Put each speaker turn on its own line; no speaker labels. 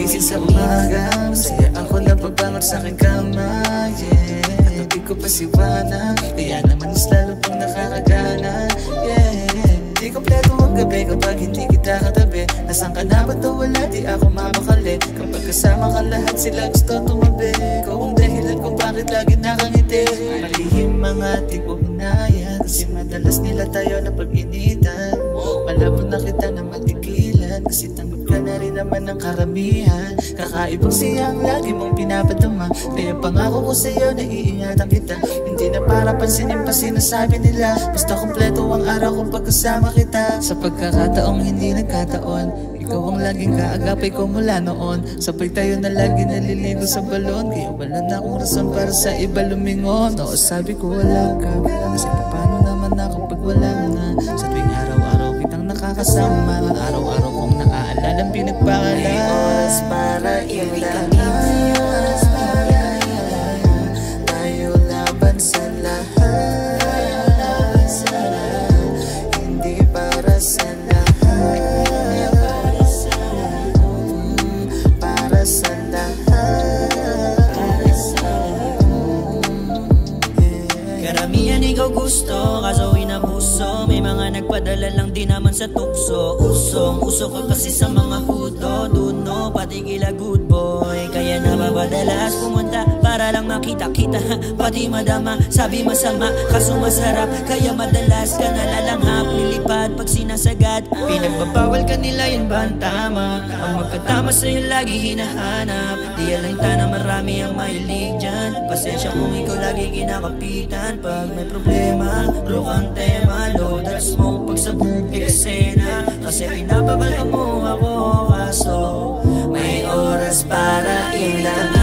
Pagising sa umaga, masaya ako na pagbangon sa aking kama, yeah. Katabi ko pa si Wana, kaya naman mas lalo pang nakakagana, yeah. Di kompleto ang gabi kapag hindi kita katabi. Nasaan ka na ba't wala, di ako mapakali. Kapag kasama ka lahat sila gusto tumabi. Ikaw ang dahilan kung bakit lagi nakangiti. Malihim mga di ko hinaya, kasi madalas nila tayo na pag-initan. Malabo na kita na matigilan, kasi tanggap ka na rin naman ng karamihan. Kakaibang siyang lagi mong pinapadama, kaya pangako ko sa'yo na iingatan kita. Hindi na para pansinin pa sinasabi nila, basta kompleto ang araw kung pagkasama kita. Sa pagkakataong hindi nagkataon, ikaw ang laging kaagapay ko mula noon. Sabay tayo na lagi naliligo sa balon, kaya wala na akong rason para sa iba lumingon. Oo, sabi ko wala ka, kasi paano naman ako pag wala na. Sa tuwing araw-araw kitang nakakasama, araw-araw kong naaalala pinagpakalan. May oras para ilan, tayo laban sa lahat, hindi para sa lahat, para sa lahat.
Karamihan ikaw gusto, kaso inabuso. May mga nagpadala lang din naman sa tukso. Usong-uso ka kasi sa mga hudo, duno, pati kila good boy. Kaya napapadalas pumunta para lang makita-kita, pati madama, sabi masama, kaso masarap. Kaya madalas ka nalalanghap, nilipad pag sinasagad. Pinagbabawal ka nila, yun ba ang tama? Ang magkatama sa'yo lagi hinahanap. Di alanta na marami ang mahilig dyan. Pasensya kung ikaw lagi kinakapitan. Pag may problema, rock ang tema, low that smoke pag sabog eksena. Kasi pinapabala mo ako, kaso may oras para ilan.